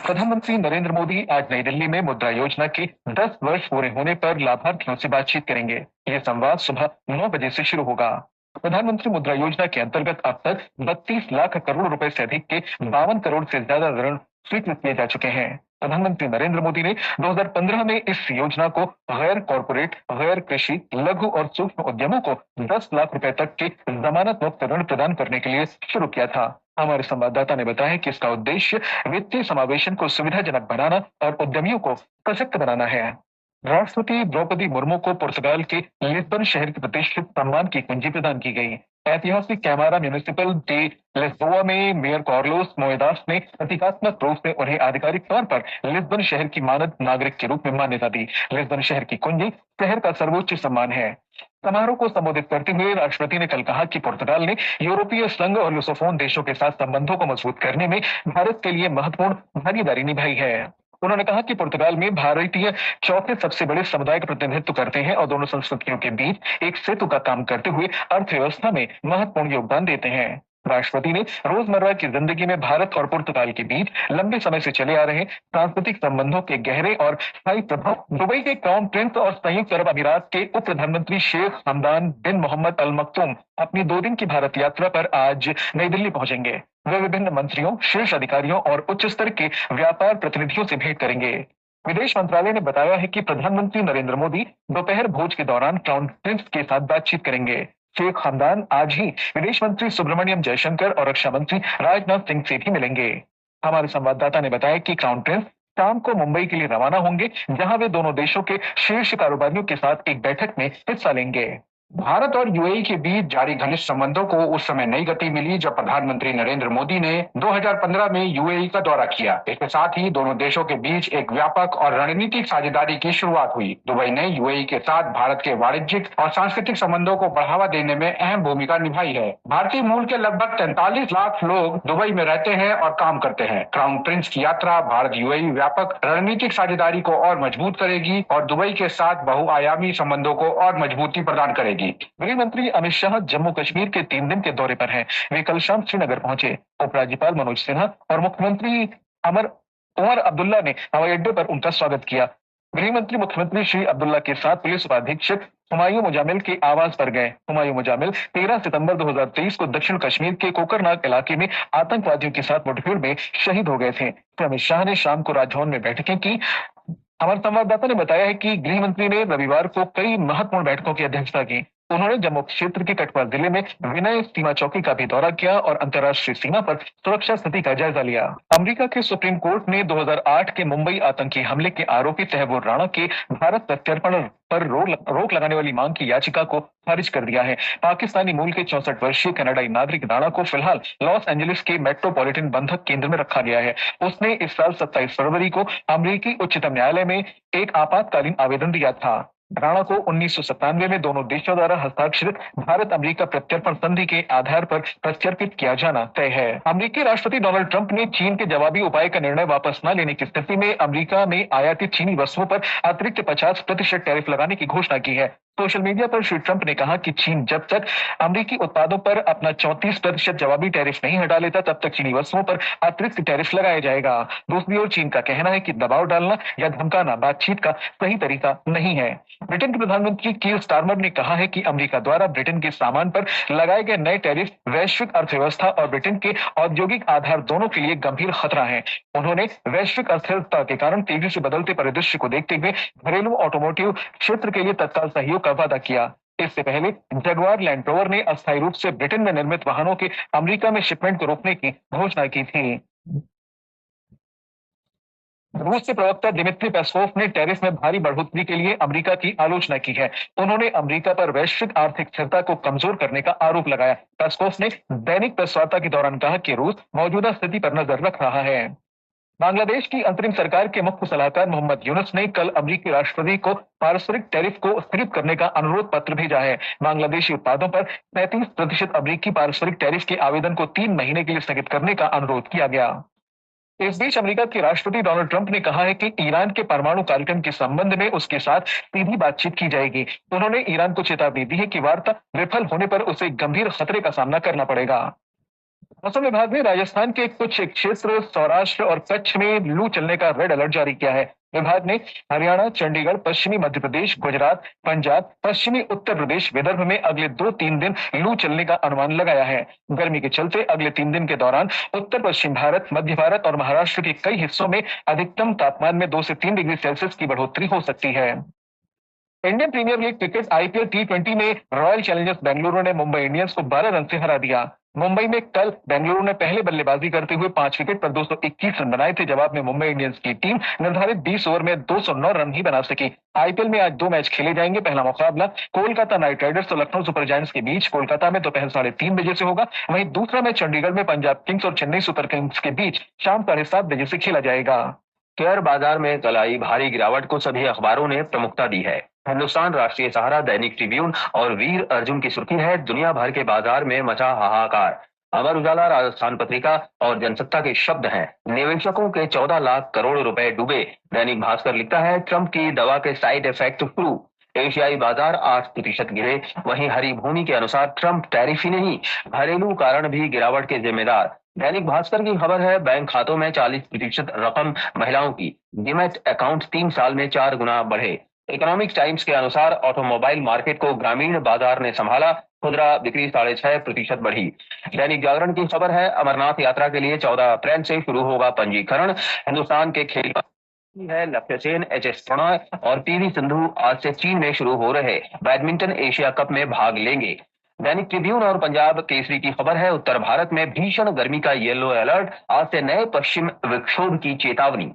प्रधानमंत्री नरेंद्र मोदी आज नई दिल्ली में मुद्रा योजना के 10 वर्ष पूरे होने पर लाभार्थियों से बातचीत करेंगे। यह संवाद सुबह 9 बजे से शुरू होगा। प्रधानमंत्री मुद्रा योजना के अंतर्गत अब तक 32 लाख करोड़ रुपए से अधिक के 52 करोड़ से ज्यादा ऋण स्वीकृत किए जा चुके हैं। प्रधानमंत्री नरेंद्र मोदी ने 2015 में इस योजना को गैर कॉरपोरेट, गैर कृषि, लघु और सूक्ष्म उद्यमों को 10 लाख रुपए तक के जमानत मुक्त ऋण प्रदान करने के लिए शुरू किया था। हमारे संवाददाता ने बताया कि इसका उद्देश्य वित्तीय समावेशन को सुविधाजनक बनाना और उद्यमियों को सशक्त बनाना है। राष्ट्रपति द्रौपदी मुर्मू को पुर्तगाल के लिस्बन शहर के प्रतिष्ठित सम्मान की कुंजी प्रदान की गई। ऐतिहासिक कैमारा म्युनिसिपल de लिस्बोआ में मेयर कार्लोस मोएदास ने प्रतीकात्मक रूप से उन्हें आधिकारिक तौर पर लिस्बन शहर की मानद नागरिक के रूप में मान्यता दी। लिस्बन शहर की कुंजी शहर का सर्वोच्च सम्मान है। समारोह को संबोधित करते हुए राष्ट्रपति ने कल कहा कि पुर्तगाल ने यूरोपीय संघ और यूसोफोन देशों के साथ संबंधों को मजबूत करने में भारत के लिए महत्वपूर्ण भागीदारी निभाई है। उन्होंने कहा कि पुर्तगाल में भारतीय चौथे सबसे बड़े समुदाय का प्रतिनिधित्व करते हैं और दोनों संस्कृतियों के बीच एक सेतु का काम करते हुए अर्थव्यवस्था में महत्वपूर्ण योगदान देते हैं। राष्ट्रपति ने रोजमर्रा की जिंदगी में भारत और पुर्तगाल के बीच लंबे समय से चले आ रहे सांस्कृतिक संबंधों के गहरे और स्थायी प्रभाव, दुबई के क्राउन प्रिंस और संयुक्त अरब अमीरात के उप प्रधानमंत्री शेख हमदान बिन मोहम्मद अल मक्तूम अपनी 2 दिन की भारत यात्रा पर आज नई दिल्ली पहुंचेंगे। वे विभिन्न मंत्रियों, शीर्ष अधिकारियों और उच्च स्तर के व्यापार प्रतिनिधियों से भेंट करेंगे। विदेश मंत्रालय ने बताया है कि प्रधानमंत्री नरेंद्र मोदी दोपहर भोज के दौरान क्राउन प्रिंस के साथ बातचीत करेंगे। शेख हमदान आज ही विदेश मंत्री सुब्रमण्यम जयशंकर और रक्षा मंत्री राजनाथ सिंह से भी मिलेंगे। हमारे संवाददाता ने बताया कि क्राउन प्रिंस शाम को मुंबई के लिए रवाना होंगे, जहां वे दोनों देशों के शीर्ष कारोबारियों के साथ एक बैठक में हिस्सा लेंगे। भारत और यूएई के बीच जारी घनिष्ठ संबंधों को उस समय नई गति मिली जब प्रधानमंत्री नरेंद्र मोदी ने 2015 में यूएई का दौरा किया। इसके साथ ही दोनों देशों के बीच एक व्यापक और रणनीतिक साझेदारी की शुरुआत हुई। दुबई ने यूएई के साथ भारत के वाणिज्यिक और सांस्कृतिक संबंधों को बढ़ावा देने में अहम भूमिका निभाई है। भारतीय मूल के लगभग 43 लाख लोग दुबई में रहते हैं और काम करते हैं। क्राउन प्रिंस की यात्रा भारत यूएई व्यापक रणनीतिक साझेदारी को और मजबूत करेगी और दुबई के साथ बहुआयामी संबंधों को और मजबूती प्रदान करेगी। गृह मंत्री अमित शाह जम्मू कश्मीर के 3 दिन के दौरे पर हैं। वे कल शाम श्रीनगर पहुंचे। उपराज्यपाल मनोज सिन्हा और मुख्यमंत्री उमर अब्दुल्ला ने हवाई अड्डे पर उनका स्वागत किया। गृह मंत्री मुख्यमंत्री श्री अब्दुल्ला के साथ पुलिस उपाधीक्षक हुमायूं मुजामिल के आवास पर गए। हुमायूं मुजामिल 13 सितंबर 2023 को दक्षिण कश्मीर के कोकरनाग इलाके में आतंकवादियों के साथ मुठभेड़ में शहीद हो गए थे। अमित शाह ने शाम को राजभवन में बैठकें की। हमारे संवाददाता ने बताया है कि गृह मंत्री ने रविवार को कई महत्वपूर्ण बैठकों की अध्यक्षता की। उन्होंने जम्मू क्षेत्र के कठुआ जिले में विनय सीमा चौकी का भी दौरा किया और अंतर्राष्ट्रीय सीमा पर सुरक्षा स्थिति का जायजा लिया। अमेरिका के सुप्रीम कोर्ट ने 2008 के मुंबई आतंकी हमले के आरोपी तैमूर राणा के भारत प्रत्यर्पण पर रोक लगाने वाली मांग की याचिका को खारिज कर दिया है। पाकिस्तानी मूल के 64 वर्षीय कनाडाई नागरिक राणा को फिलहाल लॉस एंजलिस के मेट्रोपॉलिटन बंधक केंद्र में रखा गया है। उसने इस साल 27 फरवरी को अमेरिकी उच्चतम न्यायालय में एक आपातकालीन आवेदन दिया था। राणा को 1997 में दोनों देशों द्वारा हस्ताक्षरित भारत अमेरिका प्रत्यर्पण संधि के आधार पर प्रत्यर्पित किया जाना तय है। अमेरिकी राष्ट्रपति डोनाल्ड ट्रंप ने चीन के जवाबी उपाय का निर्णय वापस न लेने की स्थिति में अमेरिका में आयातित चीनी वस्तुओं पर अतिरिक्त 50% टैरिफ लगाने की घोषणा की है। सोशल मीडिया पर श्री ट्रंप ने कहा कि चीन जब तक अमेरिकी उत्पादों पर अपना 34% जवाबी टैरिफ नहीं हटा लेता, तब तक चीनी वस्तुओं पर अतिरिक्त टैरिफ लगाया जाएगा। दूसरी ओर चीन का कहना है कि दबाव डालना या धमकाना बातचीत का सही तरीका नहीं है। ब्रिटेन के प्रधानमंत्री कीर स्टारमर ने कहा है कि अमेरिका द्वारा ब्रिटेन के सामान पर लगाए गए नए टैरिफ वैश्विक अर्थव्यवस्था और ब्रिटेन के औद्योगिक आधार दोनों के लिए गंभीर खतरा है। उन्होंने वैश्विक अस्थिरता के कारण तेजी से बदलते परिदृश्य को देखते हुए घरेलू ऑटोमोटिव क्षेत्र के लिए तत्काल सहयोग का वादा किया। इससे पहले जगुआर लैंड रोवर ने अस्थायी रूप से ब्रिटेन में निर्मित वाहनों के अमेरिका में शिपमेंट को रोकने की घोषणा की थी। रूस के प्रवक्ता दिमित्री पेस्कोव ने टैरिफ में भारी बढ़ोतरी के लिए अमेरिका की आलोचना की है। उन्होंने अमेरिका पर वैश्विक आर्थिक स्थिरता को कमजोर करने का आरोप लगाया। पेस्कोव ने दैनिक प्रेस वार्ता के दौरान कहा कि रूस मौजूदा स्थिति पर नजर रख रहा है। बांग्लादेश की अंतरिम सरकार के मुख्य सलाहकार मोहम्मद यूनुस ने कल अमेरिकी राष्ट्रपति को पारस्परिक टैरिफ को स्थगित करने का अनुरोध पत्र भेजा है। बांग्लादेशी उत्पादों पर 35% अमेरिकी पारस्परिक टैरिफ के आवेदन को 3 महीने के लिए स्थगित करने का अनुरोध किया गया। इस बीच अमेरिका के राष्ट्रपति डोनाल्ड ट्रंप ने कहा है कि ईरान के परमाणु कार्यक्रम के संबंध में उसके साथ सीधी बातचीत की जाएगी। उन्होंने ईरान को चेतावनी दी है कि वार्ता विफल होने पर उसे गंभीर खतरे का सामना करना पड़ेगा। मौसम विभाग ने राजस्थान के कुछ क्षेत्र, सौराष्ट्र और कच्छ में लू चलने का रेड अलर्ट जारी किया है। विभाग ने हरियाणा, चंडीगढ़, पश्चिमी मध्य प्रदेश, गुजरात, पंजाब, पश्चिमी उत्तर प्रदेश, विदर्भ में अगले 2-3 दिन लू चलने का अनुमान लगाया है। गर्मी के चलते अगले 3 दिन के दौरान उत्तर पश्चिम भारत, मध्य भारत और महाराष्ट्र के कई हिस्सों में अधिकतम तापमान में 2 से 3 डिग्री सेल्सियस की बढ़ोतरी हो सकती है। Indian premier league cricket IPL टी20 में रॉयल चैलेंजर्स बेंगलुरु ने मुंबई इंडियंस को 12 रन से हरा दिया। मुंबई में कल बेंगलुरु ने पहले बल्लेबाजी करते हुए 5 विकेट पर 221 रन बनाए थे। जवाब में मुंबई इंडियंस की टीम निर्धारित 20 ओवर में 209 रन ही बना सकी। आईपीएल में आज 2 मैच खेले जाएंगे। पहला मुकाबला कोलकाता नाइट राइडर्स और लखनऊ सुपर जायंट्स के बीच कोलकाता में दोपहर 3:30 बजे से होगा। वहीं दूसरा मैच चंडीगढ़ में पंजाब किंग्स और चेन्नई सुपर किंग्स के बीच शाम 7:30 बजे से खेला जाएगा। शेयर बाजार में कल आई भारी गिरावट को सभी अखबारों ने प्रमुखता दी है। हिंदुस्तान, राष्ट्रीय सहारा, दैनिक ट्रिब्यून और वीर अर्जुन की सुर्खी है, दुनिया भर के बाजार में मचा हाहाकार। अमर उजाला, राजस्थान पत्रिका और जनसत्ता के शब्द हैं, निवेशकों के 14 लाख करोड़ रुपए डूबे। दैनिक भास्कर लिखता है, ट्रंप की दवा के साइड इफेक्ट प्रूव। एशियाई बाजार 8% गिरे। वहीं हरी भूमि के अनुसार ट्रंप टैरिफ ही नहीं, घरेलू कारण भी गिरावट के जिम्मेदार। दैनिक भास्कर की खबर है, बैंक खातों में 40% रकम महिलाओं की, डीमैट अकाउंट 3 साल में 4 गुना बढ़े। इकोनॉमिक टाइम्स के अनुसार ऑटोमोबाइल मार्केट को ग्रामीण बाजार ने संभाला, खुदरा बिक्री 6.5% बढ़ी। दैनिक जागरण की खबर है, अमरनाथ यात्रा के लिए 14 अप्रैल से शुरू होगा पंजीकरण। हिंदुस्तान के खेल है, लक्ष्य सेन, एचएस प्रणय और पीवी सिंधु आज से चीन में शुरू हो रहे बैडमिंटन एशिया कप में भाग लेंगे। दैनिक ट्रिब्यून और पंजाब केसरी की खबर है, उत्तर भारत में भीषण गर्मी का येलो अलर्ट, आज से नए पश्चिम विक्षोभ की चेतावनी।